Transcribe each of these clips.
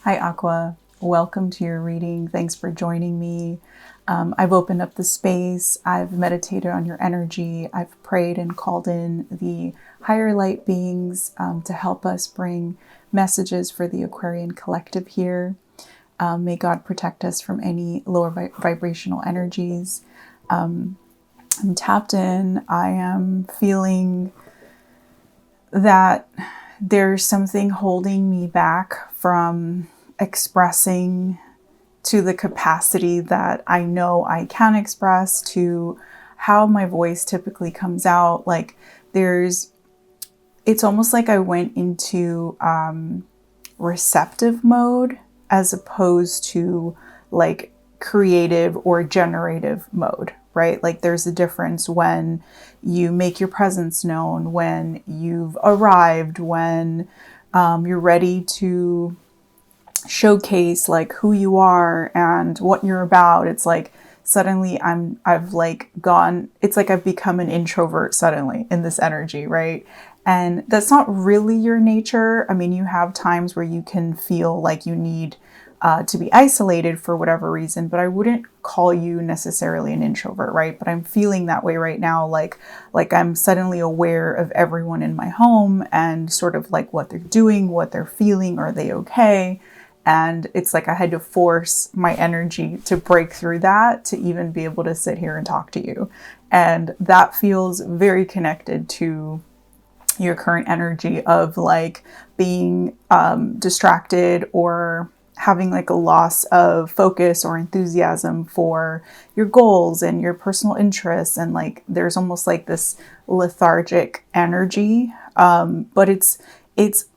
Hi, Aqua. Welcome to your reading. Thanks for joining me. I've opened up the space. I've meditated on your energy. I've prayed and called in the higher light beings to help us bring messages for the Aquarian collective here. May God protect us from any lower vibrational energies. I'm tapped in. I am feeling that there's something holding me back from expressing to the capacity that I know I can express, to how my voice typically comes out. Like it's almost like I went into receptive mode as opposed to like creative or generative mode, right? Like there's a difference when you make your presence known, when you've arrived, when you're ready to showcase like who you are and what you're about. It's like suddenly I've like gone, it's like I've become an introvert suddenly in this energy, right? And that's not really your nature. I mean, you have times where you can feel like you need to be isolated for whatever reason, but I wouldn't call you necessarily an introvert, right? But I'm feeling that way right now, like I'm suddenly aware of everyone in my home and sort of like what they're doing, what they're feeling, are they okay? And it's like I had to force my energy to break through that to even be able to sit here and talk to you. And that feels very connected to your current energy of like being distracted or having like a loss of focus or enthusiasm for your goals and your personal interests. And like there's almost like this lethargic energy. But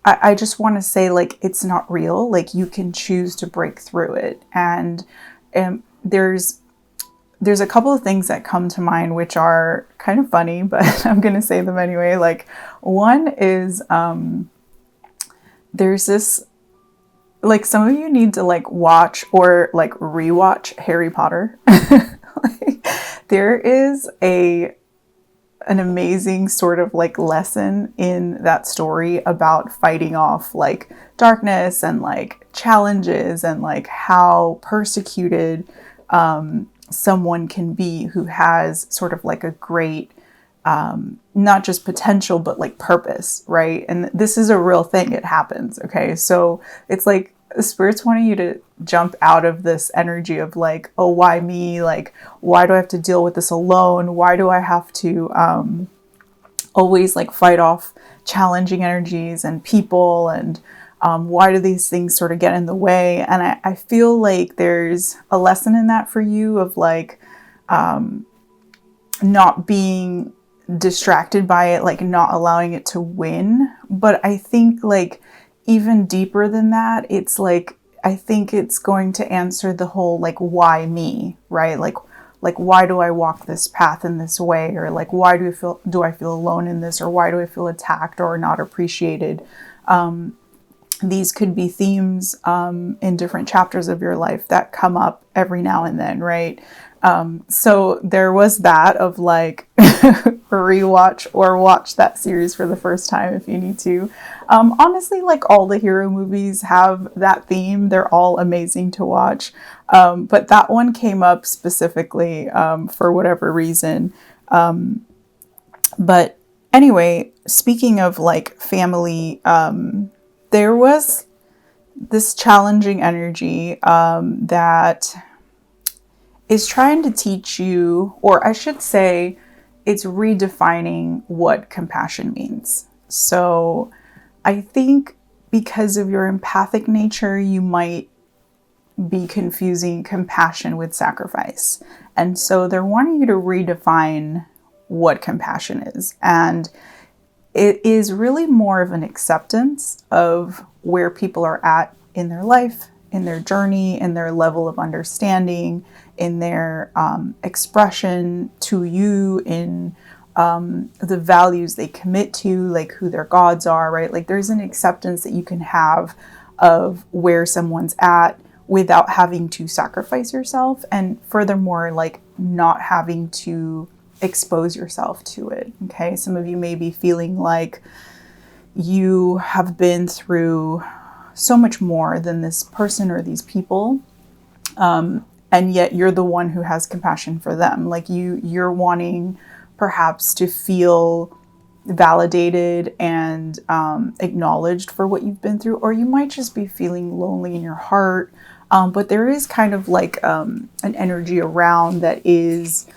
I just want to say, like, it's not real. Like you can choose to break through it. And there's a couple of things that come to mind, which are kind of funny, but I'm going to say them anyway. Like one is, there's this, like some of you need to like watch or like rewatch Harry Potter. Like, there is an amazing sort of like lesson in that story about fighting off like darkness and like challenges and like how persecuted someone can be who has sort of like a great not just potential, but like purpose, right? And this is a real thing. It happens. Okay. So it's like the spirit's wanting you to jump out of this energy of like, oh, why me? Like, why do I have to deal with this alone? Why do I have to always like fight off challenging energies and people? And why do these things sort of get in the way? And I feel like there's a lesson in that for you of like not being distracted by it, like not allowing it to win. But I think like even deeper than that, it's like, I think it's going to answer the whole, like, why me, right? Like why do I walk this path in this way? Or like, why do I feel alone in this? Or why do I feel attacked or not appreciated? These could be themes in different chapters of your life that come up every now and then, right? So there was that of like rewatch or watch that series for the first time if you need to. Honestly, like all the hero movies have that theme. They're all amazing to watch. But that one came up specifically for whatever reason. But anyway, speaking of like family, there was this challenging energy that is trying to teach you, or I should say, it's redefining what compassion means. So I think because of your empathic nature, you might be confusing compassion with sacrifice. And so they're wanting you to redefine what compassion is. And it is really more of an acceptance of where people are at in their life, in their journey, in their level of understanding, in their expression to you, in the values they commit to, like who their gods are, right? Like there's an acceptance that you can have of where someone's at without having to sacrifice yourself. And furthermore, like not having to expose yourself to it. Okay. Some of you may be feeling like you have been through so much more than this person or these people. And yet you're the one who has compassion for them. Like you're wanting perhaps to feel validated and acknowledged for what you've been through, or you might just be feeling lonely in your heart. But there is kind of like an energy around that is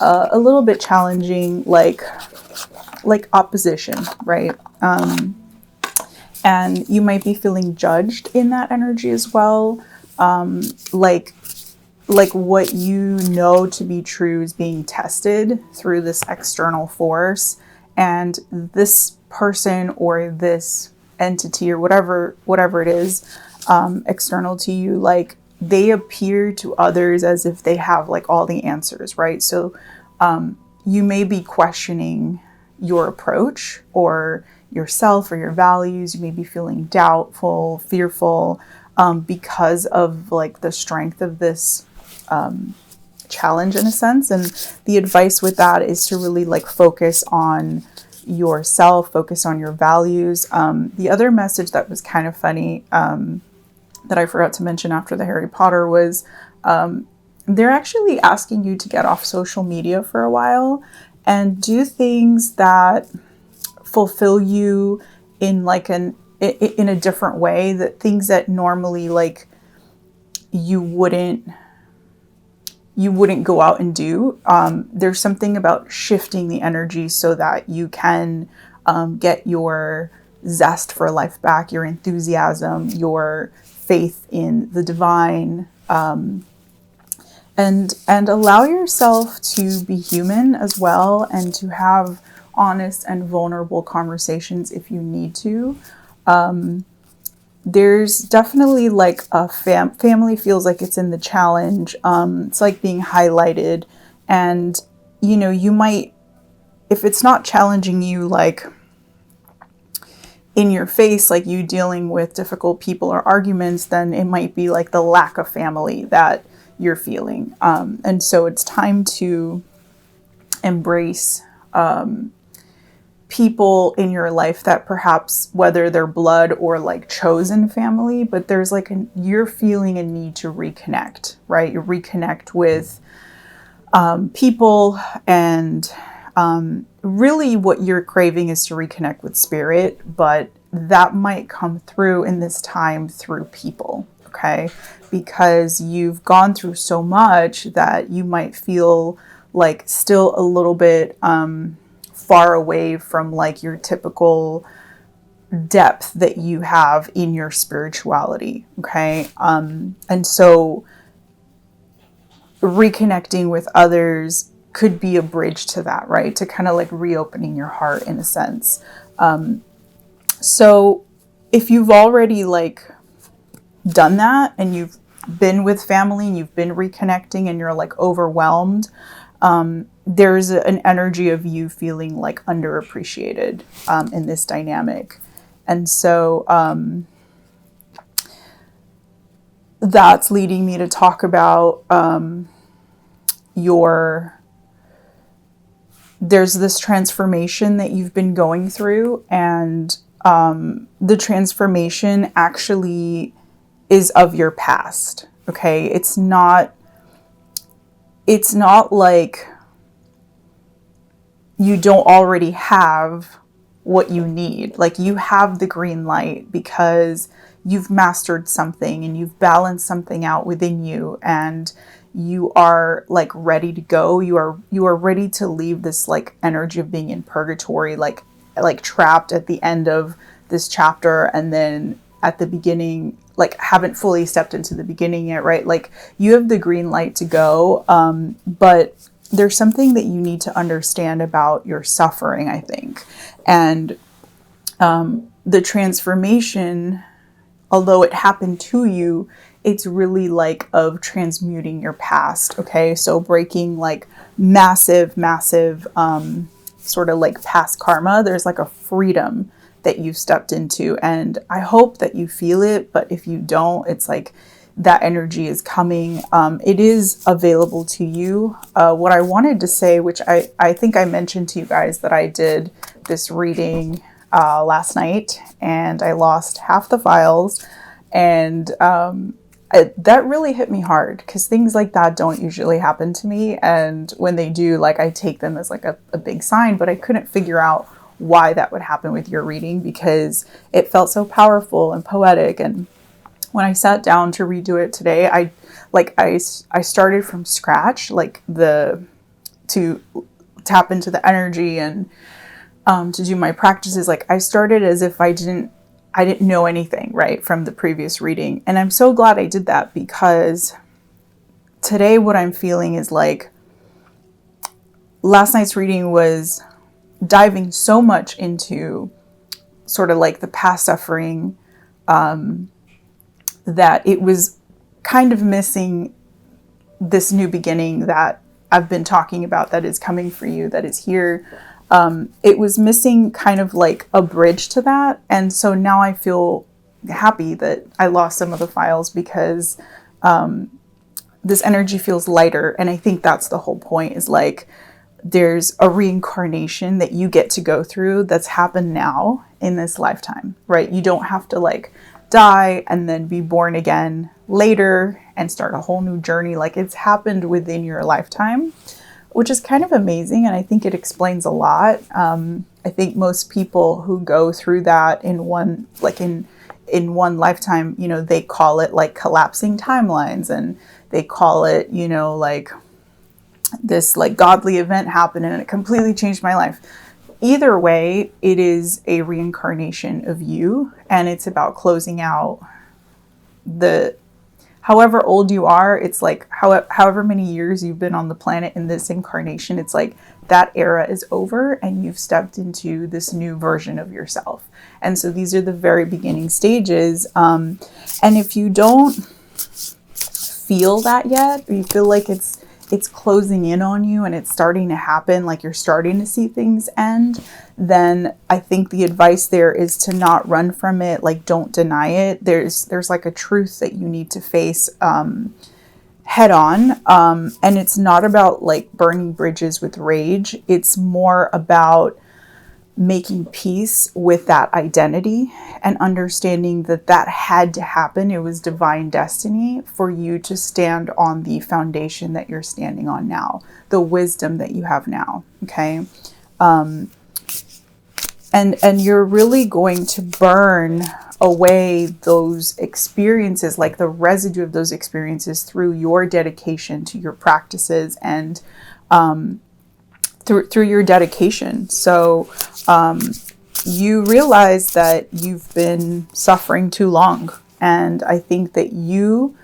a little bit challenging, like opposition, right? And you might be feeling judged in that energy as well. Like what you know to be true is being tested through this external force, and this person or this entity or whatever it is, external to you, like they appear to others as if they have like all the answers, right? So you may be questioning your approach or yourself or your values. You may be feeling doubtful, fearful, because of like the strength of this challenge in a sense. And the advice with that is to really like focus on yourself, focus on your values. The other message that was kind of funny, that I forgot to mention after the Harry Potter was, they're actually asking you to get off social media for a while and do things that fulfill you in like in a different way, that things that normally like you wouldn't go out and do. There's something about shifting the energy so that you can get your zest for life back, your enthusiasm, your faith in the divine, and allow yourself to be human as well, and to have honest and vulnerable conversations if you need to. There's definitely like a family feels like it's in the challenge. It's like being highlighted, and you know, you might, if it's not challenging you like in your face, like you dealing with difficult people or arguments, then it might be like the lack of family that you're feeling. And so it's time to embrace people in your life that perhaps, whether they're blood or like chosen family, but there's like you're feeling a need to reconnect, right? You reconnect with people, and really what you're craving is to reconnect with spirit, but that might come through in this time through people, okay? Because you've gone through so much that you might feel like still a little bit far away from like your typical depth that you have in your spirituality, okay? And so reconnecting with others could be a bridge to that, right? To kind of like reopening your heart in a sense. So if you've already like done that and you've been with family and you've been reconnecting and you're like overwhelmed, there's an energy of you feeling like underappreciated in this dynamic. And so that's leading me to talk about there's this transformation that you've been going through, and the transformation actually is of your past, okay? It's not like you don't already have what you need. Like you have the green light because you've mastered something and you've balanced something out within you, and you are like ready to go. You are ready to leave this like energy of being in purgatory, like trapped at the end of this chapter, and then at the beginning, like haven't fully stepped into the beginning yet, right? Like you have the green light to go, but there's something that you need to understand about your suffering, I think. And the transformation, although it happened to you, it's really like of transmuting your past, okay? So breaking like massive sort of like past karma. There's like a freedom that you've stepped into, and I hope that you feel it, but if you don't, it's like that energy is coming. It is available to you. What I wanted to say, which I think I mentioned to you guys, that I did this reading last night and I lost half the files. And that really hit me hard, because things like that don't usually happen to me. And when they do, like, I take them as like a big sign, but I couldn't figure out why that would happen with your reading, because it felt so powerful and poetic. And when I sat down to redo it today, I started from scratch, like to tap into the energy and to do my practices. Like, I started as if I didn't know anything, right, from the previous reading. And I'm so glad I did that, because today what I'm feeling is like, last night's reading was diving so much into sort of like the past suffering, that it was kind of missing this new beginning that I've been talking about, that is coming for you, that is here. It was missing kind of like a bridge to that. And so now I feel happy that I lost some of the files, because this energy feels lighter. And I think that's the whole point, is like, there's a reincarnation that you get to go through that's happened now in this lifetime, right? You don't have to like die and then be born again later and start a whole new journey. Like, it's happened within your lifetime, which is kind of amazing. And I think it explains a lot. I think most people who go through that in one lifetime, you know, they call it like collapsing timelines, and they call it, you know, like this like godly event happened and it completely changed my life. Either way, it is a reincarnation of you, and it's about closing out however old you are. It's like however many years you've been on the planet in this incarnation, it's like that era is over and you've stepped into this new version of yourself. And so these are the very beginning stages. And if you don't feel that yet, or you feel like it's closing in on you and it's starting to happen, like you're starting to see things end, then I think the advice there is to not run from it. Like, don't deny it. There's like a truth that you need to face head on. And it's not about like burning bridges with rage. It's more about making peace with that identity and understanding that that had to happen. It was divine destiny for you to stand on the foundation that you're standing on now, the wisdom that you have now. Okay. And you're really going to burn away those experiences, like the residue of those experiences, through your dedication to your practices and, through your dedication. So you realize that you've been suffering too long. And I think that you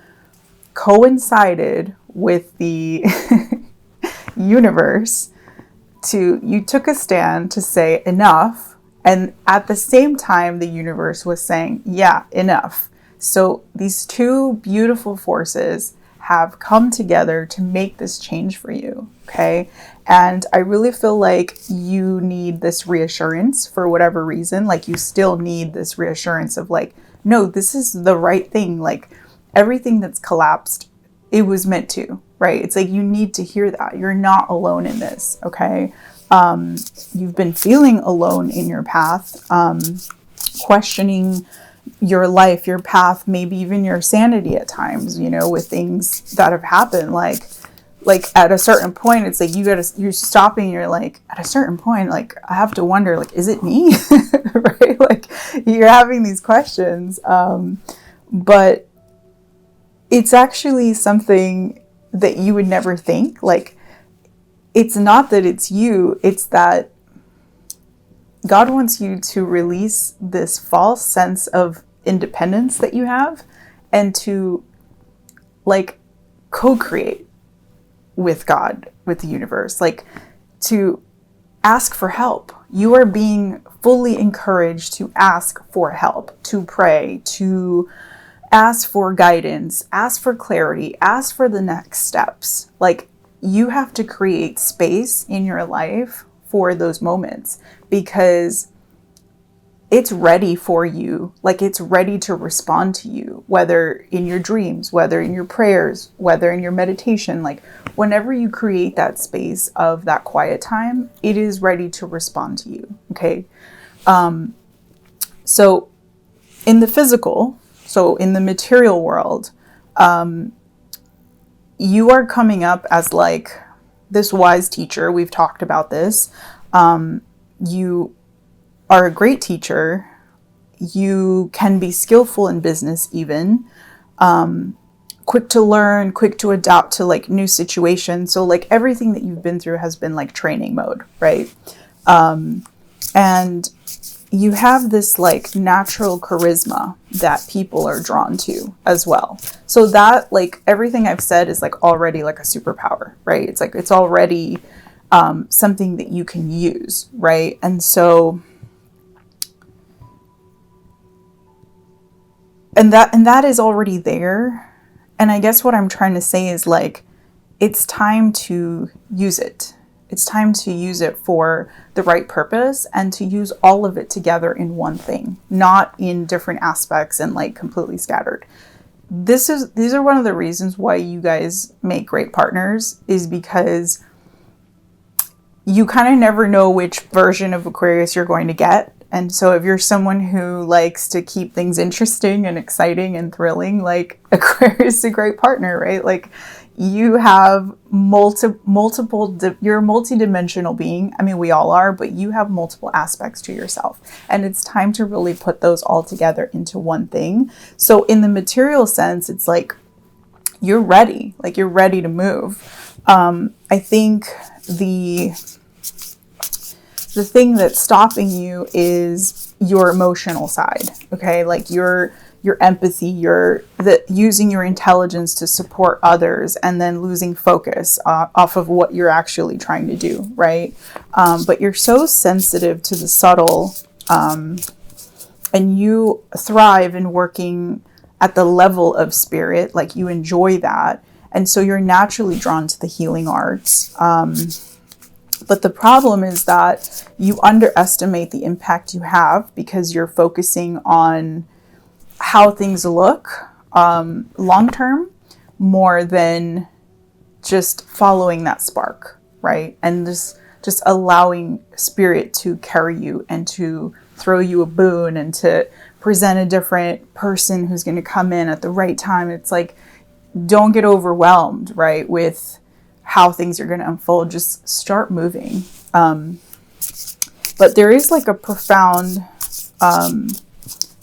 coincided with the universe you took a stand to say enough. And at the same time, the universe was saying, yeah, enough. So these two beautiful forces have come together to make this change for you. Okay. And I really feel like you need this reassurance for whatever reason. Like, you still need this reassurance of like, no, this is the right thing. Like, everything that's collapsed, it was meant to, right? It's like, you need to hear that. You're not alone in this. Okay. You've been feeling alone in your path, questioning your life, your path, maybe even your sanity at times, you know, with things that have happened. Like at a certain point, it's like you're stopping and you're like, at a certain point, like, I have to wonder, like, is it me? Right? Like, you're having these questions. But it's actually something that you would never think. Like, it's not that it's you, it's that God wants you to release this false sense of independence that you have, and to like co-create with God, with the universe, like to ask for help. You are being fully encouraged to ask for help, to pray, to ask for guidance, ask for clarity, ask for the next steps. Like, you have to create space in your life for those moments, because it's ready for you. Like, it's ready to respond to you, whether in your dreams, whether in your prayers, whether in your meditation. Like, whenever you create that space of that quiet time, it is ready to respond to you. Okay. So in the physical, So in the material world, you are coming up as like this wise teacher. We've talked about this. You are a great teacher. You can be skillful in business even. Quick to learn, quick to adapt to like new situations. So like everything that you've been through has been like training mode, right? And you have this like natural charisma that people are drawn to as well. So that like everything I've said is like already like a superpower, right? It's like it's already something that you can use, right? And so and that is already there. And I guess what I'm trying to say is like it's time to use it. It's time to use it for the right purpose and to use all of it together in one thing, not in different aspects and like completely scattered. These are one of the reasons why you guys make great partners, is because you kind of never know which version of Aquarius you're going to get. And so if you're someone who likes to keep things interesting and exciting and thrilling, like Aquarius is a great partner, right? Like you have you're a multi-dimensional being. I mean, we all are, but you have multiple aspects to yourself. And it's time to really put those all together into one thing. So in the material sense, it's like you're ready to move. I think the thing that's stopping you is your emotional side, okay? Like your empathy, using your intelligence to support others, and then losing focus off of what you're actually trying to do, right? But you're so sensitive to the subtle, and you thrive in working at the level of spirit, like you enjoy that. And so you're naturally drawn to the healing arts. But the problem is that you underestimate the impact you have because you're focusing on how things look long term more than just following that spark, right? And just allowing spirit to carry you and to throw you a boon and to present a different person who's going to come in at the right time. It's like, don't get overwhelmed, right, with how things are going to unfold. Just start moving. But there is like a profound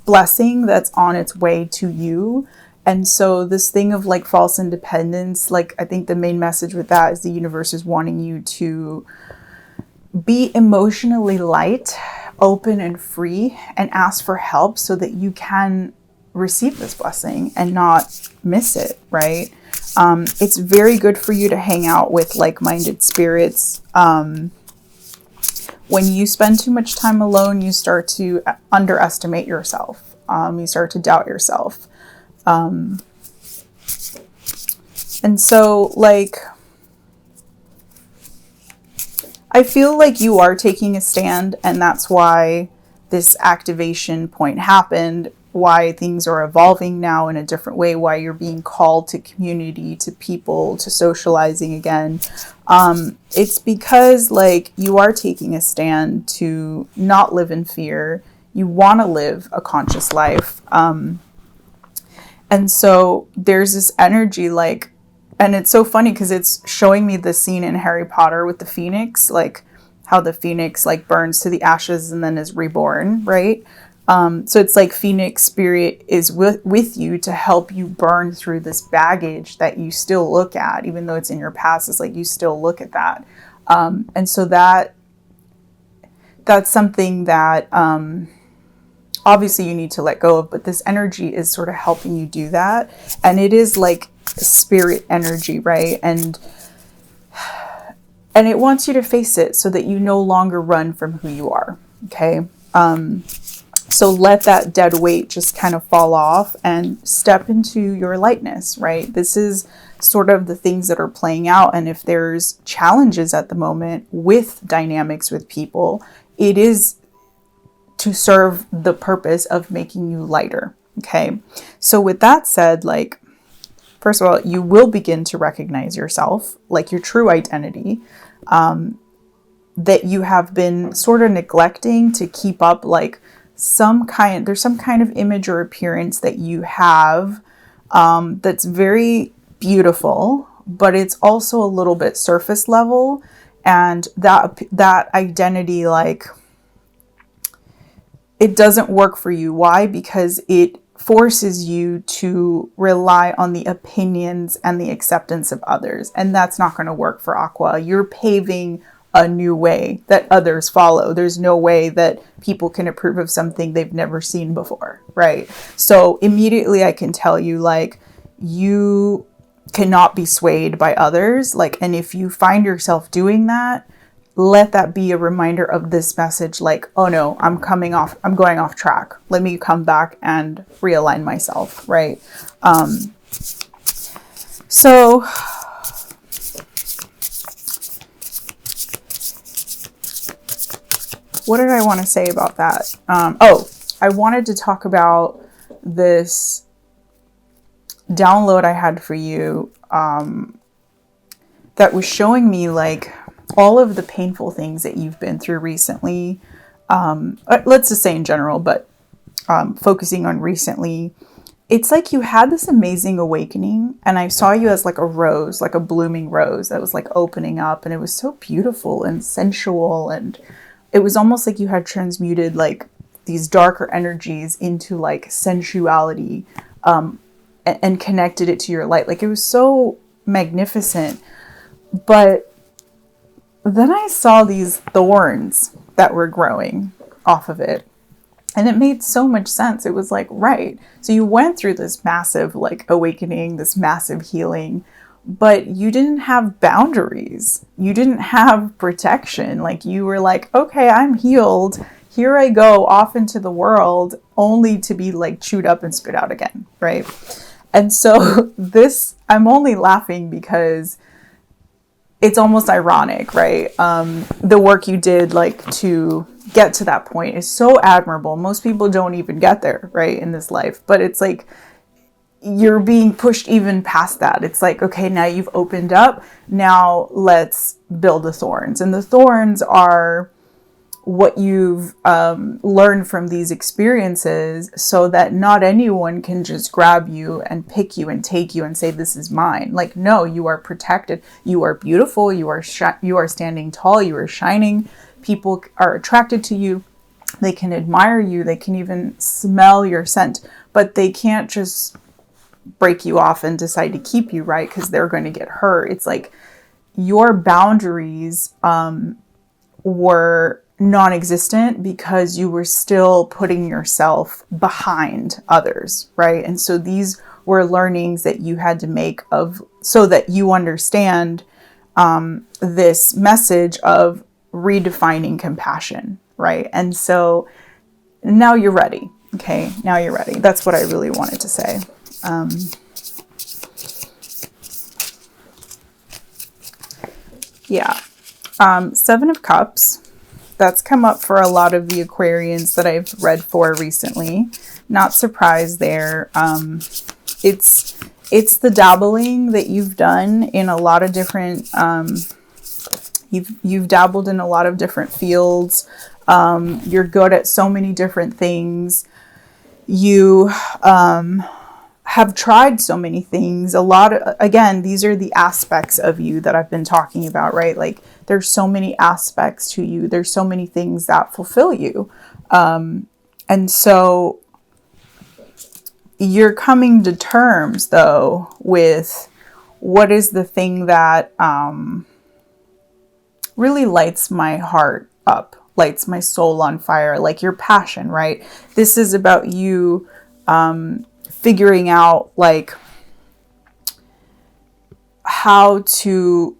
blessing that's on its way to you. And so this thing of like false independence, like I think the main message with that is the universe is wanting you to be emotionally light, open and free, and ask for help so that you can receive this blessing and not miss it, right? It's very good for you to hang out with like-minded spirits. When you spend too much time alone, you start to underestimate yourself. You start to doubt yourself. And so like, I feel like you are taking a stand, and that's why this activation point happened, why things are evolving now in a different way, why you're being called to community, to people, to socializing again. It's because like you are taking a stand to not live in fear. You want to live a conscious life. And so there's this energy like, and it's so funny because it's showing me the scene in Harry Potter with the phoenix, like how the phoenix like burns to the ashes and then is reborn, right? So it's like Phoenix spirit is with you to help you burn through this baggage that you still look at, even though it's in your past. It's like you still look at that. And so that's something that obviously you need to let go of, but this energy is sort of helping you do that. And it is like spirit energy, right? And it wants you to face it so that you no longer run from who you are, okay? So let that dead weight just kind of fall off and step into your lightness, right? This is sort of the things that are playing out. And if there's challenges at the moment with dynamics with people, it is to serve the purpose of making you lighter, okay? So with that said, like, first of all, you will begin to recognize yourself, like your true identity, that you have been sort of neglecting to keep up like there's some kind of image or appearance that you have that's very beautiful, but it's also a little bit surface level. And that identity, like, it doesn't work for you. Why? Because it forces you to rely on the opinions and the acceptance of others. And that's not going to work for Aqua. You're paving a new way that others follow. There's no way that people can approve of something they've never seen before, right? So immediately I can tell you, like, you cannot be swayed by others. Like, and if you find yourself doing that, let that be a reminder of this message, like, oh no, I'm going off track. Let me come back and realign myself, right? So what did I want to say about that? I wanted to talk about this download I had for you that was showing me, like, all of the painful things that you've been through recently. Let's just say in general, but focusing on recently, it's like you had this amazing awakening, and I saw you as like a rose, like a blooming rose that was like opening up, and it was so beautiful and sensual, and it was almost like you had transmuted like these darker energies into like sensuality, and connected it to your light. Like, it was so magnificent. But then I saw these thorns that were growing off of it. And it made so much sense. It was like, right. So you went through this massive like awakening, this massive healing, but you didn't have boundaries. You didn't have protection. Like, you were like, okay, I'm healed. Here I go off into the world, only to be like chewed up and spit out again, right? And so I'm only laughing because it's almost ironic, right? The work you did, like, to get to that point is so admirable. Most people don't even get there, right, in this life. But it's like you're being pushed even past that. It's like, okay, now you've opened up. Now let's build the thorns. And the thorns are what you've learned from these experiences, so that not anyone can just grab you and pick you and take you and say, this is mine. Like, no, you are protected. You are beautiful. You are standing tall. You are shining. People are attracted to you. They can admire you. They can even smell your scent, but they can't just break you off and decide to keep you, right? Because they're going to get hurt. It's like your boundaries were non-existent because you were still putting yourself behind others, right? And so these were learnings that you had to make so that you understand this message of redefining compassion, right? And so now you're ready. Okay, now you're ready. That's what I really wanted to say. Seven of Cups. That's come up for a lot of the Aquarians that I've read for recently. Not surprised there. It's the dabbling that you've done in a lot of different. You've dabbled in a lot of different fields. You're good at so many different things. You have tried so many things. Again, these are the aspects of you that I've been talking about, right? Like, there's so many aspects to you. There's so many things that fulfill you. And so you're coming to terms, though, with what is the thing that really lights my heart up, lights my soul on fire, like your passion, right? This is about you figuring out, like, how to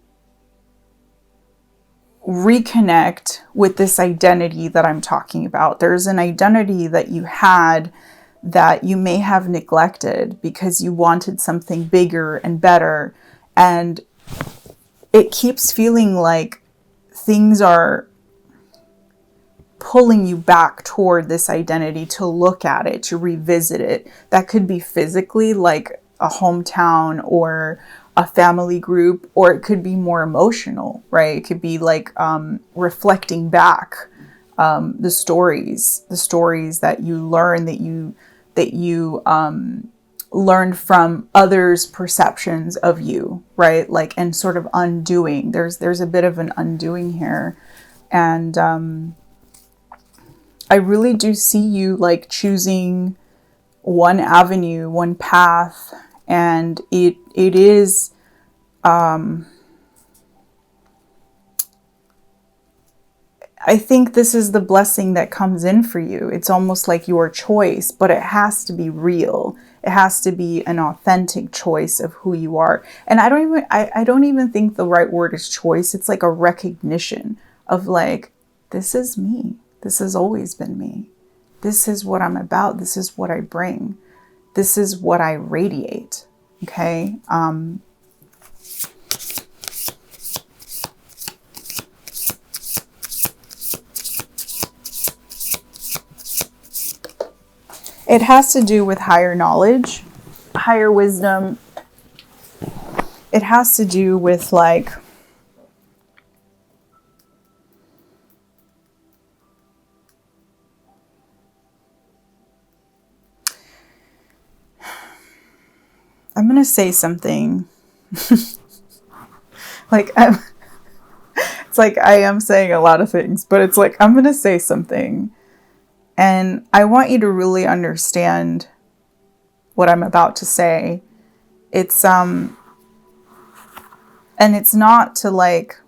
reconnect with this identity that I'm talking about. There's an identity that you had that you may have neglected because you wanted something bigger and better. And it keeps feeling like things are pulling you back toward this identity, to look at it, to revisit it. That could be physically, like a hometown or a family group, or it could be more emotional, right? It could be like reflecting back the stories that you learn, that you learned from others' perceptions of you, right? Like, and sort of undoing. There's a bit of an undoing here. And I really do see you like choosing one avenue, one path, and it is I think this is the blessing that comes in for you. It's almost like your choice, but it has to be real. It has to be an authentic choice of who you are. And I don't even think the right word is choice. It's like a recognition of like, this is me. This has always been me. This is what I'm about. This is what I bring. This is what I radiate. Okay. It has to do with higher knowledge, higher wisdom. It has to do with like, I'm going to say something like, it's like I am saying a lot of things, but it's like, I'm going to say something. And I want you to really understand what I'm about to say. It's, and it's not to like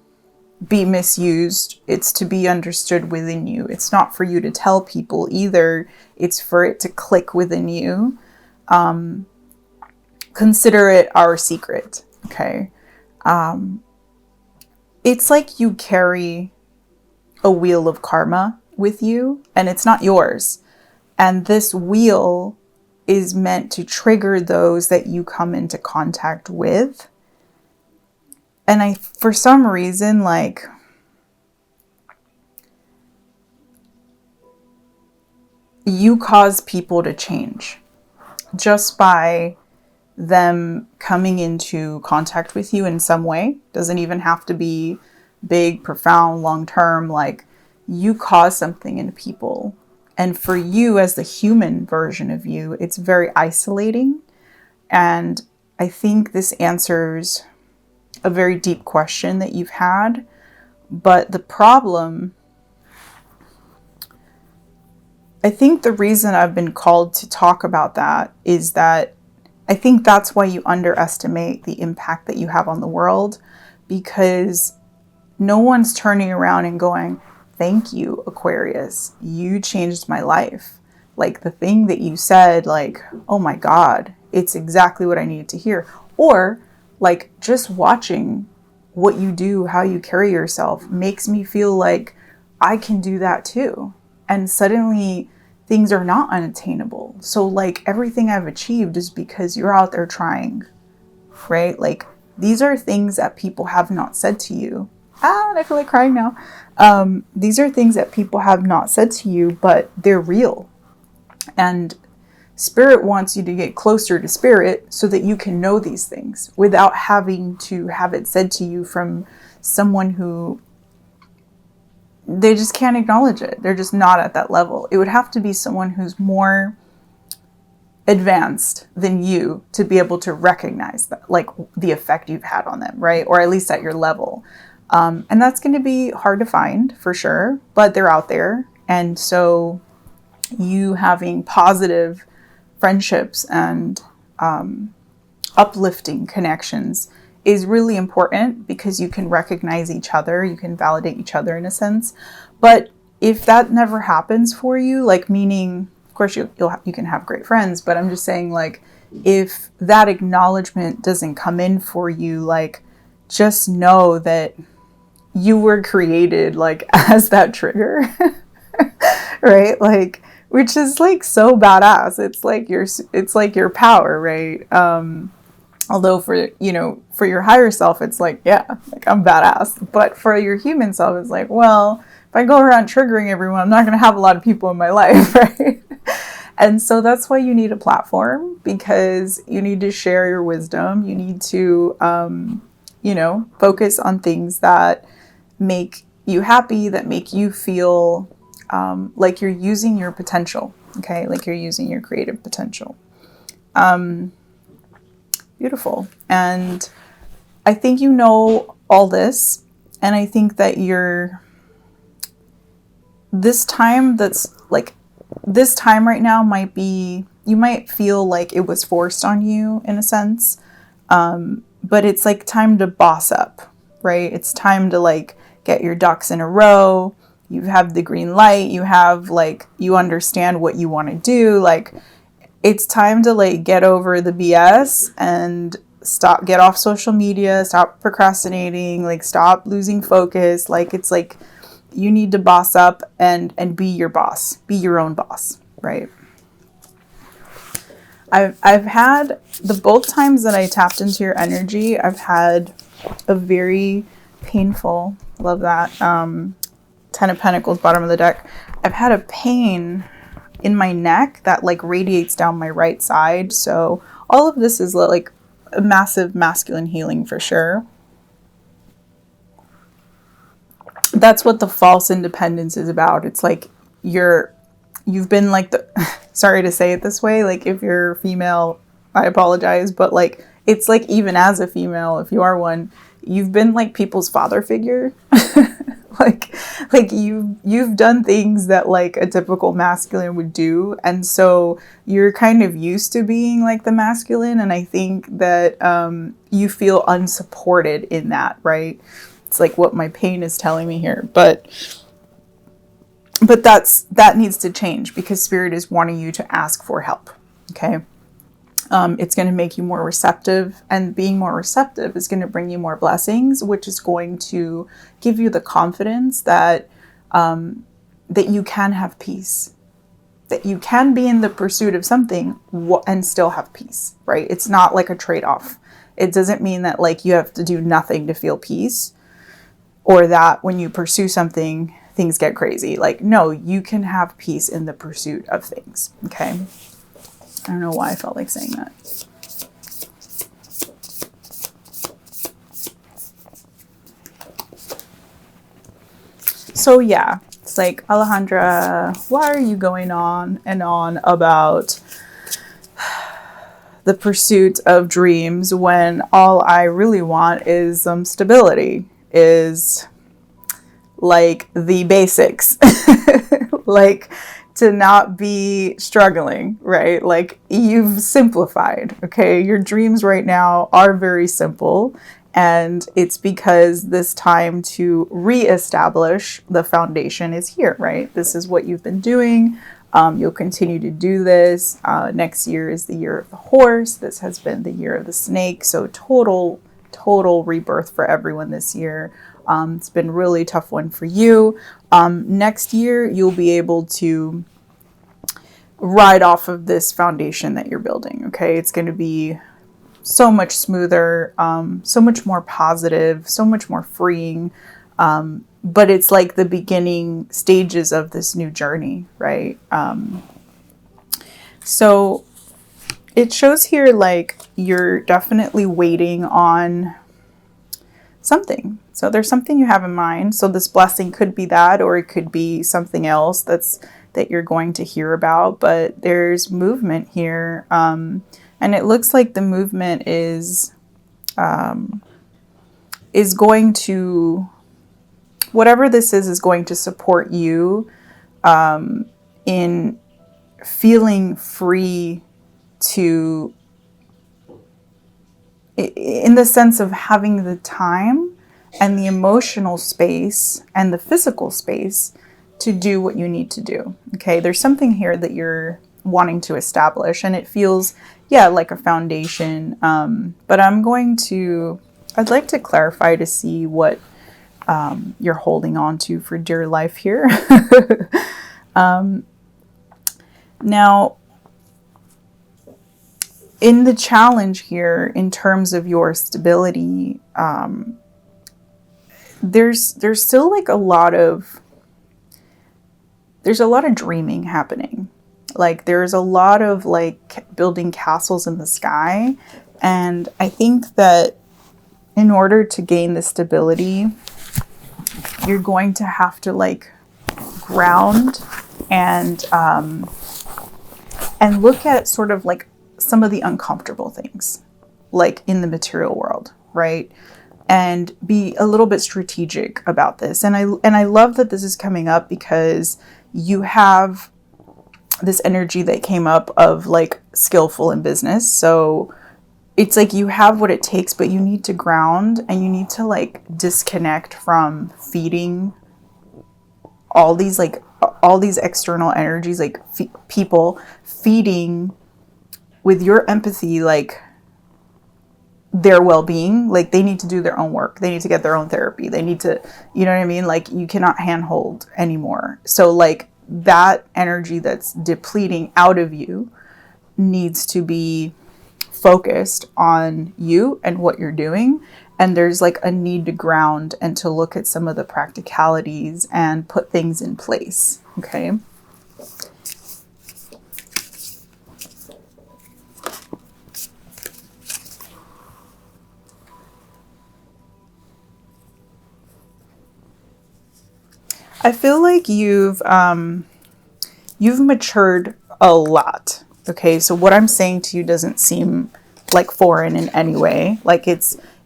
be misused. It's to be understood within you. It's not for you to tell people either. It's for it to click within you. Consider it our secret. Okay. It's like you carry a wheel of karma with you, and it's not yours. And this wheel is meant to trigger those that you come into contact with. And for some reason, like, you cause people to change just by them coming into contact with you in some way. Doesn't even have to be big, profound, long-term. Like, you cause something in people. And for you, as the human version of you, it's very isolating. And I think this answers a very deep question that you've had. But the problem, I think the reason I've been called to talk about that is that I think that's why you underestimate the impact that you have on the world, because no one's turning around and going, thank you, Aquarius. You changed my life. Like, the thing that you said, like, oh my God, it's exactly what I needed to hear. Or like, just watching what you do, how you carry yourself makes me feel like I can do that too. And suddenly things are not unattainable. So like, everything I've achieved is because you're out there trying, right? Like, these are things that people have not said to you. I feel like crying now. These are things that people have not said to you, but they're real. And Spirit wants you to get closer to Spirit so that you can know these things without having to have it said to you from someone who they just can't acknowledge it. They're just not at that level. It would have to be someone who's more advanced than you to be able to recognize that, like, the effect you've had on them, right? Or at least at your level. And that's going to be hard to find for sure, but they're out there. And so you having positive friendships and uplifting connections is really important, because you can recognize each other, you can validate each other in a sense. But if that never happens for you, like, meaning, of course you can have great friends, but I'm just saying, like, if that acknowledgement doesn't come in for you, like, just know that you were created like as that trigger, right? Like, which is like so badass. It's like your power, right? Although for your higher self, it's like, yeah, like, I'm badass. But for your human self, it's like, well, if I go around triggering everyone, I'm not going to have a lot of people in my life, right? And so that's why you need a platform, because you need to share your wisdom. You need to, focus on things that make you happy, that make you feel like you're using your potential. Okay, like you're using your creative potential. Beautiful. And I think you know all this, and I think that this time right now might be, you might feel like it was forced on you in a sense, but it's like time to boss up, right? It's time to like get your ducks in a row. You have the green light, you have like, you understand what you want to do. Like, it's time to like get over the BS and get off social media, stop procrastinating, like stop losing focus. Like, it's like, you need to boss up and be your boss, be your own boss, right? I've had both times that I tapped into your energy, I've had a very painful, love that, 10 of Pentacles, bottom of the deck. I've had a pain in my neck that like radiates down my right side. So all of this is like a massive masculine healing for sure. That's what the false independence is about. It's like you've been like sorry to say it this way, like if you're female, I apologize, but like it's like even as a female, if you are one, you've been like people's father figure. like you've done things that like a typical masculine would do, and so you're kind of used to being like the masculine, and I think that you feel unsupported in that, right? It's like what my pain is telling me here, but that needs to change because Spirit is wanting you to ask for help. Okay. It's going to make you more receptive, and being more receptive is going to bring you more blessings, which is going to give you the confidence that that you can have peace, that you can be in the pursuit of something and still have peace, right? It's not like a trade-off. It doesn't mean that like you have to do nothing to feel peace, or that when you pursue something, things get crazy. Like, no, you can have peace in the pursuit of things. Okay. I don't know why I felt like saying that. So yeah, it's like, Alejandra, why are you going on and on about the pursuit of dreams when all I really want is some stability, is like the basics, like to not be struggling, right? Like you've simplified, okay? Your dreams right now are very simple, and it's because this time to reestablish the foundation is here, right? This is what you've been doing. You'll continue to do this. Next year is the year of the horse. This has been the year of the snake. So total rebirth for everyone this year. It's been a really tough one for you. Next year, you'll be able to ride off of this foundation that you're building. Okay. It's going to be so much smoother, so much more positive, so much more freeing. But it's like the beginning stages of this new journey, right? So it shows here like you're definitely waiting on something. So there's something you have in mind. So this blessing could be that, or it could be something else that you're going to hear about. But there's movement here, and it looks like the movement is going to, whatever this is going to support you in feeling free to, in the sense of having the time and the emotional space and the physical space to do what you need to do. Okay, there's something here that you're wanting to establish, and it feels, yeah, like a foundation. But I'd like to clarify to see what you're holding on to for dear life here. Now, in the challenge here, in terms of your stability, there's still like there's a lot of dreaming happening. Like there's a lot of like building castles in the sky. And I think that in order to gain the stability, you're going to have to like ground and look at sort of like some of the uncomfortable things, like in the material world, right? And be a little bit strategic about this. And I love that this is coming up because you have this energy that came up of like skillful in business. So it's like you have what it takes, but you need to ground and you need to like disconnect from feeding all these external energies, like people feeding with your empathy, like their well-being. Like they need to do their own work, they need to get their own therapy, they need to, you know what I mean, like you cannot handhold anymore. So like that energy that's depleting out of you needs to be focused on you and what you're doing. And there's like a need to ground and to look at some of the practicalities and put things in place. Okay. I feel like you've matured a lot. Okay, so what I'm saying to you doesn't seem like foreign in any way. Like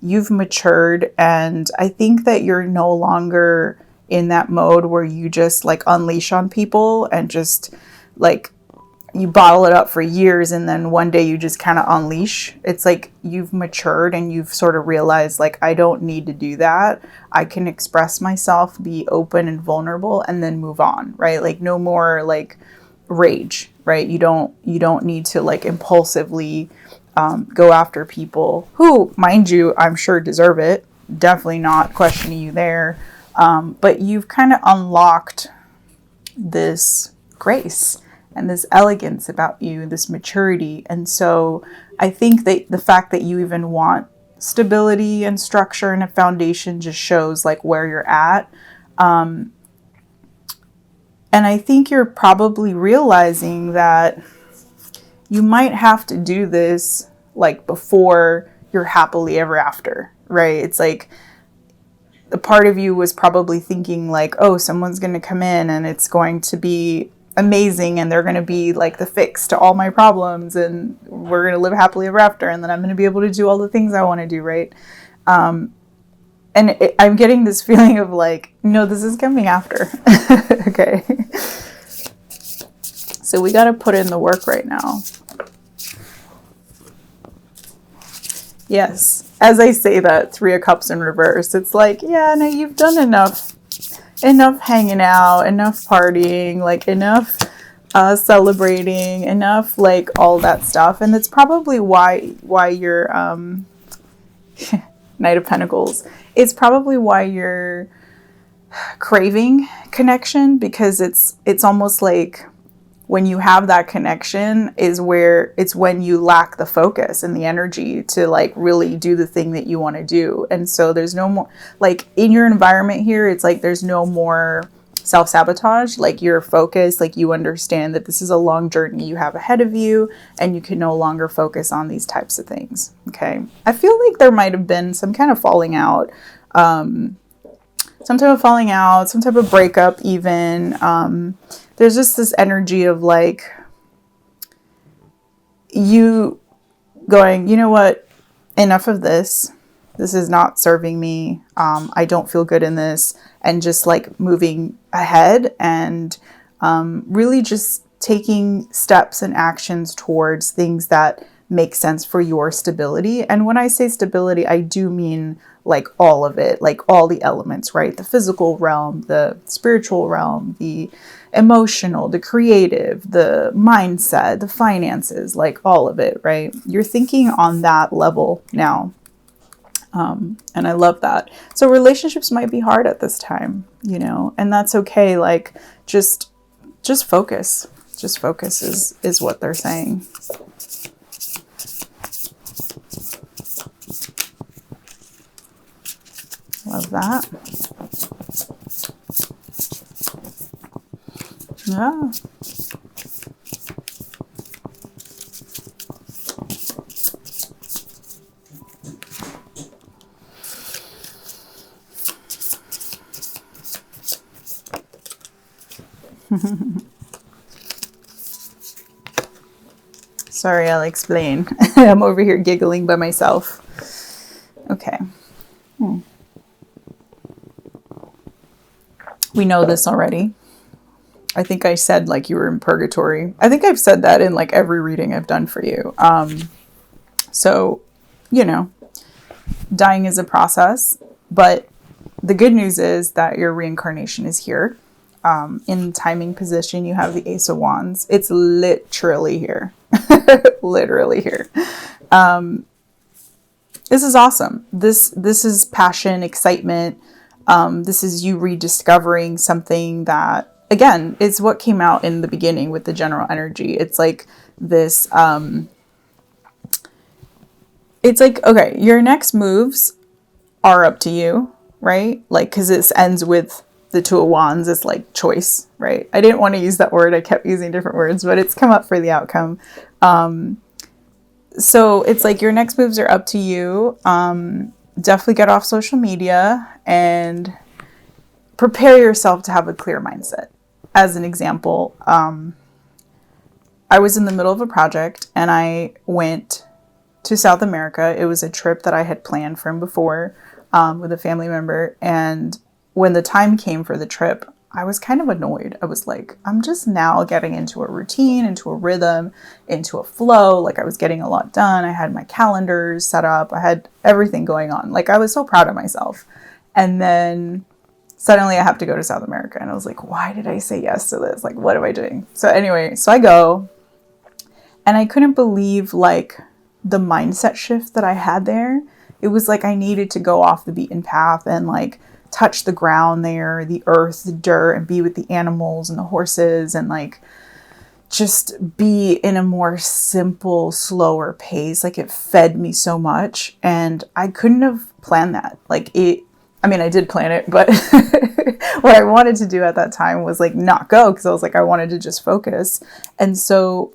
you've matured, and I think that you're no longer in that mode where you just like unleash on people and just like you bottle it up for years and then one day you just kind of unleash. It's like you've matured and you've sort of realized like, I don't need to do that. I can express myself, be open and vulnerable, and then move on, right? Like no more like rage, right? You don't need to like impulsively go after people who, mind you, I'm sure deserve it. Definitely not questioning you there. But you've kind of unlocked this grace and this elegance about you, this maturity. And so I think that the fact that you even want stability and structure and a foundation just shows like where you're at. And I think you're probably realizing that you might have to do this like before you're happily ever after, right? It's like a part of you was probably thinking like, oh, someone's going to come in and it's going to be amazing and they're going to be like the fix to all my problems and we're going to live happily ever after and then I'm going to be able to do all the things I want to do, right? I'm getting this feeling of like, no, this is coming after. Okay. So we got to put in the work right now. Yes. As I say that, 3 of Cups in reverse, it's like, yeah, no, you've done enough hanging out, enough partying, like enough celebrating, enough like all that stuff. And that's probably why you're Knight of Pentacles. It's probably why you're craving connection, because it's almost like when you have that connection is where it's when you lack the focus and the energy to like really do the thing that you want to do. And so there's no more like in your environment here, it's like there's no more self-sabotage. Like you're focused, like you understand that this is a long journey you have ahead of you and you can no longer focus on these types of things. Okay. I feel like there might have been some kind of falling out, some type of breakup even. There's just this energy of like you going, you know what, enough of this. This is not serving me. I don't feel good in this. And just like moving ahead and really just taking steps and actions towards things that make sense for your stability. And when I say stability, I do mean like all of it, like all the elements, right? The physical realm, the spiritual realm, the emotional, the creative, the mindset, the finances, like all of it, right? You're thinking on that level now. And I love that. So relationships might be hard at this time, you know, and that's okay. Like just focus. Just focus is what they're saying. Love that. Yeah. Sorry, I'll explain. I'm over here giggling by myself. Okay. We know this already. I think I said like you were in purgatory. I think I've said that in like every reading I've done for you. So, you know, dying is a process, but the good news is that your reincarnation is here. In timing position, you have the Ace of Wands. It's literally here. Literally here. This is awesome. This is passion, excitement. This is you rediscovering something that, again, is what came out in the beginning with the general energy. It's like this, it's like, okay, your next moves are up to you, right? Like, because this ends with the Two of Wands. It's like choice, right? I didn't want to use that word. I kept using different words, but it's come up for the outcome. So it's like your next moves are up to you. Definitely get off social media and prepare yourself to have a clear mindset. As an example, I was in the middle of a project and I went to South America. It was a trip that I had planned from before with a family member. And when the time came for the trip, I was kind of annoyed. I was like, I'm just now getting into a routine, into a rhythm, into a flow. Like I was getting a lot done. I had my calendars set up. I had everything going on. Like I was so proud of myself. And then suddenly I have to go to South America. And I was like, why did I say yes to this? Like, what am I doing? So anyway, so I go and I couldn't believe like the mindset shift that I had there. It was like I needed to go off the beaten path and like touch the ground there, the earth, the dirt, and be with the animals and the horses and like just be in a more simple, slower pace. Like it fed me so much and I couldn't have planned that. I mean, I did plan it, but what I wanted to do at that time was like not go because I was like, I wanted to just focus. And so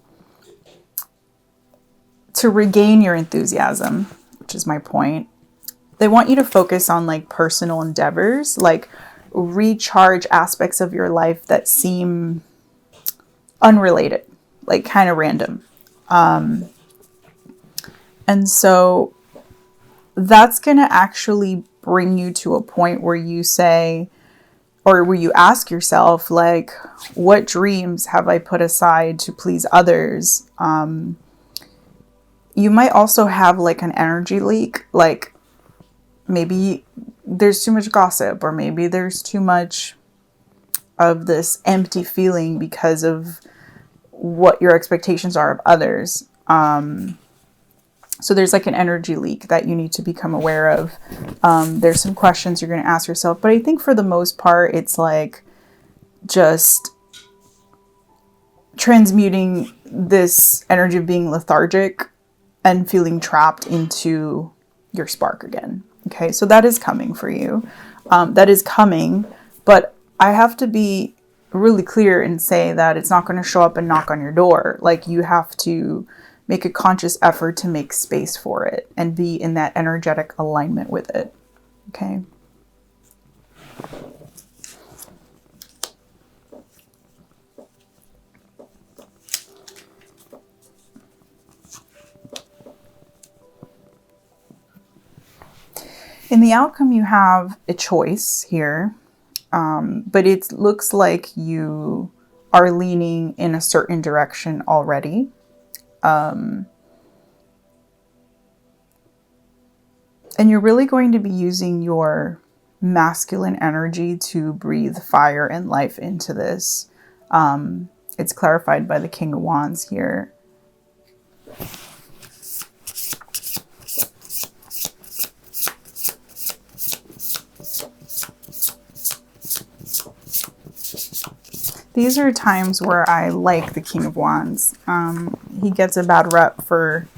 to regain your enthusiasm, which is my point, they want you to focus on like personal endeavors, like recharge aspects of your life that seem unrelated, like kind of random. And so that's going to actually bring you to a point where you say, or where you ask yourself, like, what dreams have I put aside to please others? You might also have like an energy leak, like maybe there's too much gossip, or maybe there's too much of this empty feeling because of what your expectations are of others. So there's like an energy leak that you need to become aware of. There's some questions you're going to ask yourself, but I think for the most part, it's like just transmuting this energy of being lethargic and feeling trapped into your spark again. Okay, so that is coming for you. That is coming, but I have to be really clear and say that it's not going to show up and knock on your door. Like you have to make a conscious effort to make space for it and be in that energetic alignment with it. Okay. In the outcome, you have a choice here, but it looks like you are leaning in a certain direction already. And you're really going to be using your masculine energy to breathe fire and life into this. It's clarified by the King of Wands here. These are times where I like the King of Wands. He gets a bad rep for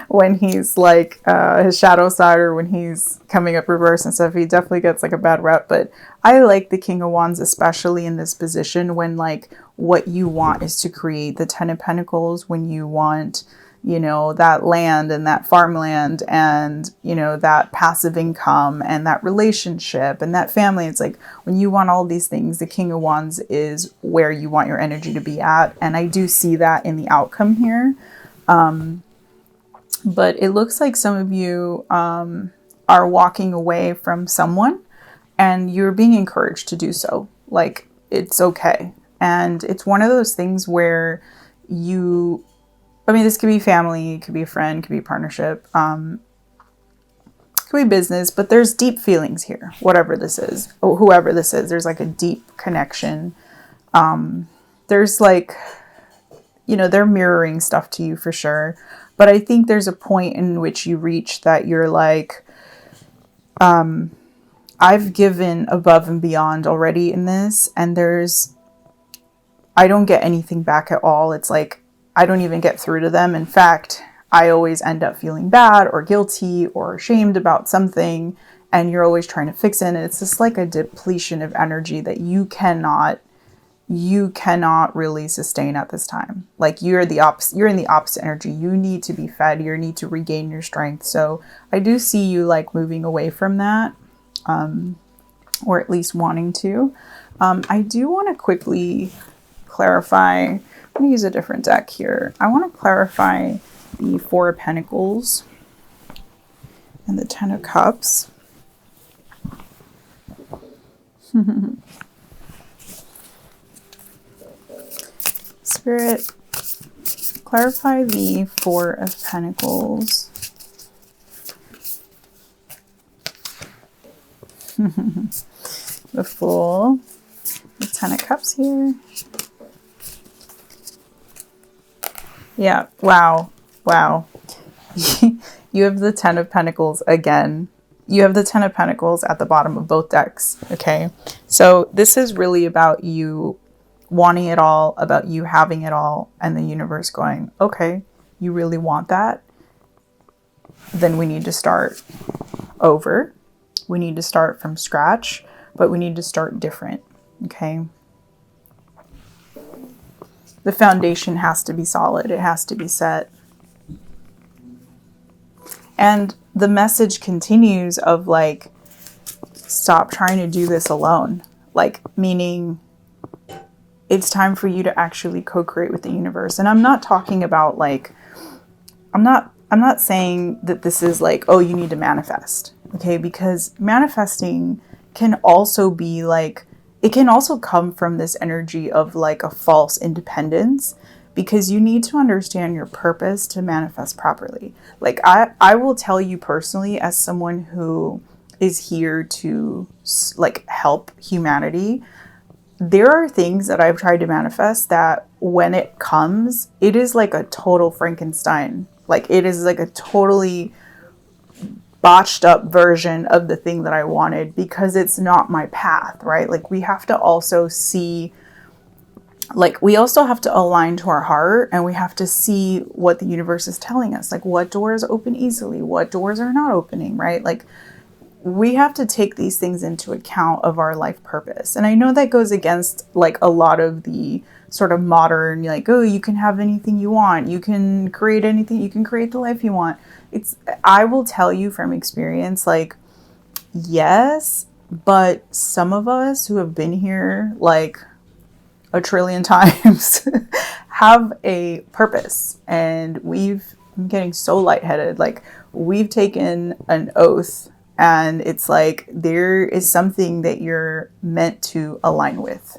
when he's like his shadow side, or when he's coming up reverse and stuff. He definitely gets like a bad rep, but I like the King of Wands, especially in this position when like what you want is to create the Ten of Pentacles, when you want you know, that land and that farmland and, you know, that passive income and that relationship and that family. It's like when you want all these things, the King of Wands is where you want your energy to be at. And I do see that in the outcome here. But it looks like some of you are walking away from someone and you're being encouraged to do so. Like, it's okay. And it's one of those things where this could be family, it could be a friend, it could be a partnership, it could be business, but there's deep feelings here, whatever this is, or whoever this is, there's like a deep connection. There's like, you know, they're mirroring stuff to you for sure. But I think there's a point in which you reach that you're like, I've given above and beyond already in this, and I don't get anything back at all. It's like, I don't even get through to them. In fact, I always end up feeling bad or guilty or ashamed about something, and you're always trying to fix it. And it's just like a depletion of energy that you cannot really sustain at this time. Like, you're in the opposite energy. You need to be fed. You need to regain your strength. So I do see you like moving away from that, or at least wanting to. I do want to quickly clarify. I'm going to use a different deck here. I want to clarify the Four of Pentacles and the Ten of Cups. Spirit, clarify the Four of Pentacles. The Fool, the Ten of Cups here. Yeah, wow. You have the Ten of Pentacles again. You have the Ten of Pentacles at the bottom of both decks, okay? So this is really about you wanting it all, about you having it all, and the universe going, okay, you really want that? Then we need to start over. We need to start from scratch, but we need to start different, okay? The foundation has to be solid. It has to be set. And the message continues of like, stop trying to do this alone. Like, meaning it's time for you to actually co-create with the universe. And I'm not talking about like, I'm not saying that this is like, oh, you need to manifest. Okay. Because manifesting can also be like, it can also come from this energy of like a false independence, because you need to understand your purpose to manifest properly. Like I will tell you personally, as someone who is here to like help humanity, there are things that I've tried to manifest that when it comes, it is like a total Frankenstein. Like, it is like a totally botched up version of the thing that I wanted, because it's not my path, right? Like, we have to also see, like, we also have to align to our heart, and we have to see what the universe is telling us. Like, what doors open easily, what doors are not opening, right? Like, we have to take these things into account of our life purpose. And I know that goes against like a lot of the sort of modern, like, oh, you can have anything you want. You can create anything. You can create the life you want. I will tell you from experience, like, yes, but some of us who have been here like a trillion times have a purpose. And I'm getting so lightheaded. Like, we've taken an oath, and it's like, there is something that you're meant to align with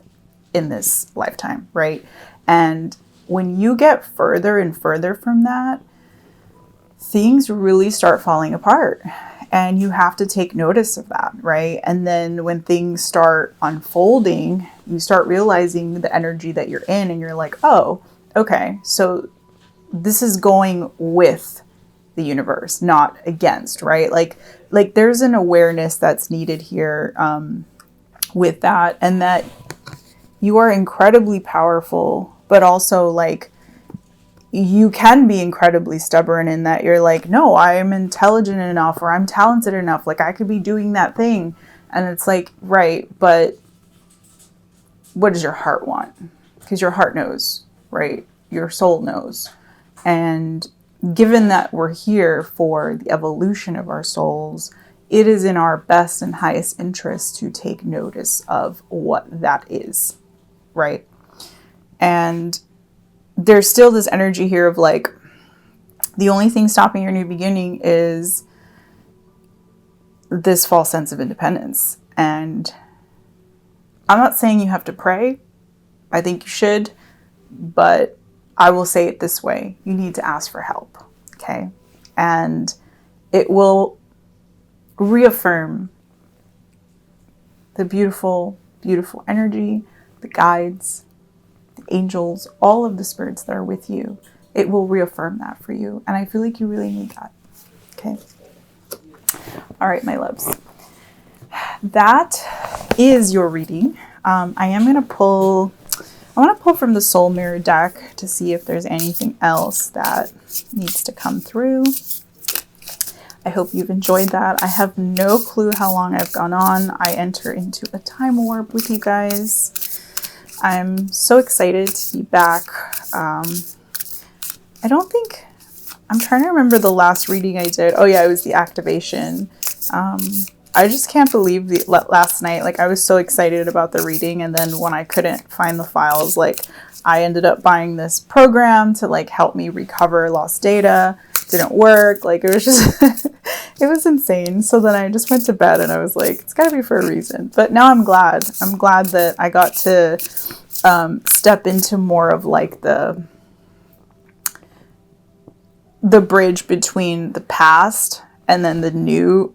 in this lifetime, right? And when you get further and further from that, things really start falling apart, and you have to take notice of that, right? And then when things start unfolding, you start realizing the energy that you're in, and you're like, oh, okay, so this is going with the universe, not against, right? Like there's an awareness that's needed here with that, and that you are incredibly powerful, but also like you can be incredibly stubborn in that you're like, no, I am intelligent enough, or I'm talented enough, like I could be doing that thing. And it's like, right, but what does your heart want? Because your heart knows, right? Your soul knows. And given that we're here for the evolution of our souls, it is in our best and highest interest to take notice of what that is, right? And there's still this energy here of like, the only thing stopping your new beginning is this false sense of independence. And I'm not saying you have to pray. I think you should, but I will say it this way. You need to ask for help, okay? And it will reaffirm the beautiful, beautiful energy, the guides, the angels, all of the spirits that are with you. It will reaffirm that for you. And I feel like you really need that, okay? All right, my loves. That is your reading. I want to pull from the Soul Mirror deck to see if there's anything else that needs to come through. I hope you've enjoyed that. I have no clue how long I've gone on. I enter into a time warp with you guys. I'm so excited to be back. I'm trying to remember the last reading I did. Oh yeah, it was the activation. I just can't believe last night, like I was so excited about the reading, and then when I couldn't find the files, like I ended up buying this program to like help me recover lost data. Didn't work. Like it was just, it was insane. So then I just went to bed and I was like, it's gotta be for a reason. But now I'm glad that I got to step into more of like the bridge between the past and then the new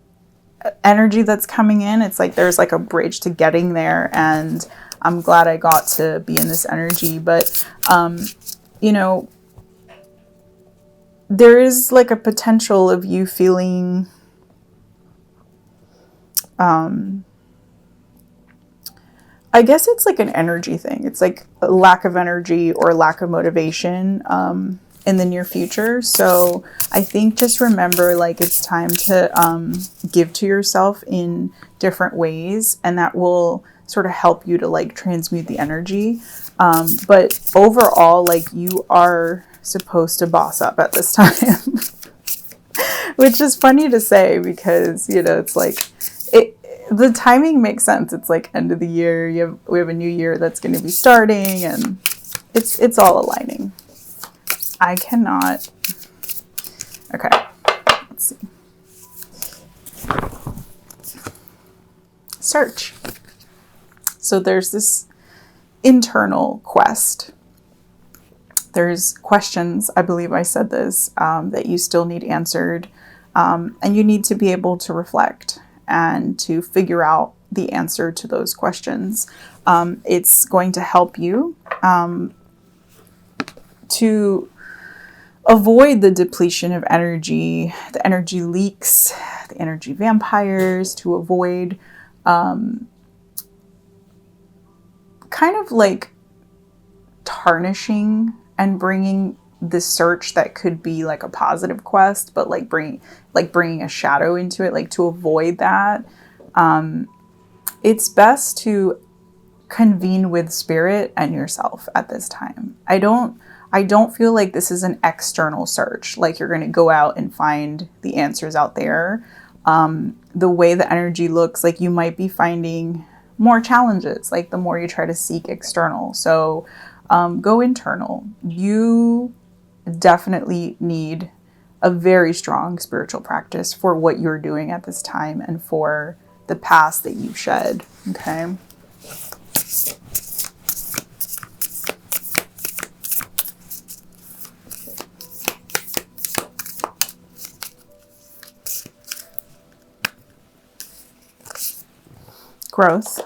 energy that's coming in. It's like there's like a bridge to getting there, and I'm glad I got to be in this energy. But you know, there is like a potential of you feeling I guess it's like an energy thing. It's like a lack of energy or lack of motivation in the near future. So I think just remember, like, it's time to give to yourself in different ways, and that will sort of help you to like transmute the energy. But overall, like, you are supposed to boss up at this time, which is funny to say because, you know, it's like the timing makes sense. It's like end of the year. We have a new year that's going to be starting, and it's all aligning. I cannot. Okay, let's see. Search. So there's this internal quest. There's questions, I believe I said this, that you still need answered. And you need to be able to reflect and to figure out the answer to those questions. It's going to help you to avoid the depletion of energy, the energy leaks, the energy vampires, to avoid kind of like tarnishing and bringing this search that could be like a positive quest, but like bringing a shadow into it, like to avoid that. It's best to convene with spirit and yourself at this time. I don't feel like this is an external search, like you're going to go out and find the answers out there. The way the energy looks, like you might be finding more challenges, like the more you try to seek external. So go internal. You definitely need a very strong spiritual practice for what you're doing at this time and for the past that you've shed. Okay. Growth.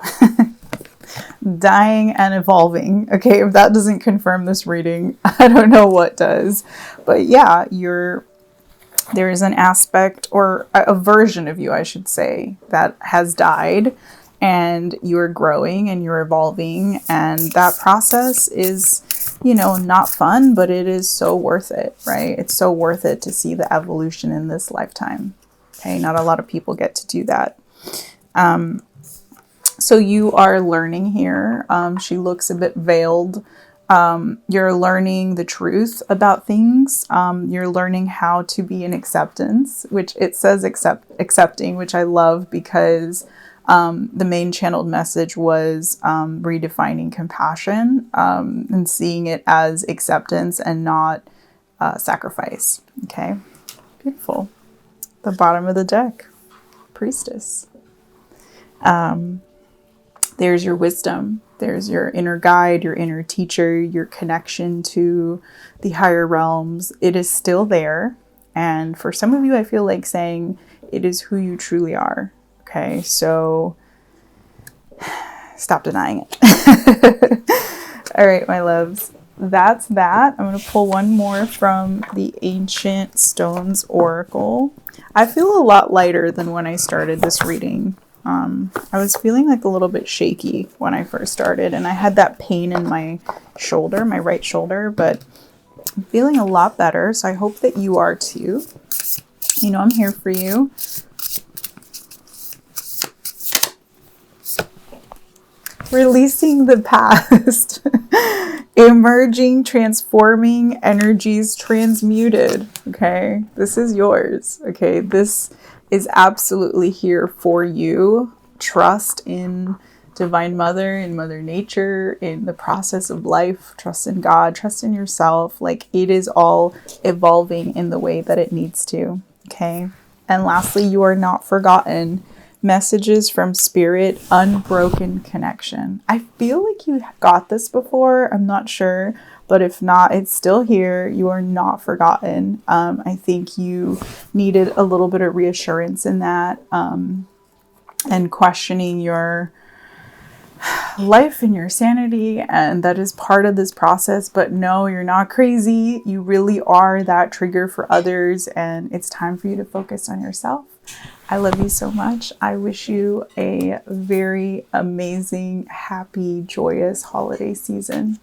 Dying and evolving. Okay, if that doesn't confirm this reading, I don't know what does. But yeah, there is an aspect, or a version of you, I should say, that has died, and you're growing and you're evolving, and that process is, you know, not fun, but it is so worth it, right? It's so worth it to see the evolution in this lifetime. Okay, not a lot of people get to do that. So you are learning here. She looks a bit veiled. You're learning the truth about things. You're learning how to be in acceptance, which it says accepting, which I love because the main channeled message was redefining compassion and seeing it as acceptance and not sacrifice. Okay, beautiful. The bottom of the deck, Priestess. There's your wisdom. There's your inner guide, your inner teacher, your connection to the higher realms. It is still there. And for some of you, I feel like saying it is who you truly are. Okay, so stop denying it. All right, my loves. That's that. I'm going to pull one more from the Ancient Stones Oracle. I feel a lot lighter than when I started this reading. I was feeling like a little bit shaky when I first started, and I had that pain in my shoulder, my right shoulder, but I'm feeling a lot better, so I hope that you are too. You know, I'm here for you. Releasing the past. Emerging, transforming energies transmuted. Okay, this is yours. Okay, this is absolutely here for you. Trust in Divine Mother, in Mother Nature, in the process of life. Trust in God, trust in yourself. Like, it is all evolving in the way that it needs to. Okay, and lastly, you are not forgotten. Messages from Spirit, unbroken connection. I feel like you got this before. I'm not sure, but if not, it's still here. You are not forgotten. I think you needed a little bit of reassurance in that, and questioning your life and your sanity, and that is part of this process. But no, you're not crazy. You really are that trigger for others, and it's time for you to focus on yourself. I love you so much. I wish you a very amazing, happy, joyous holiday season.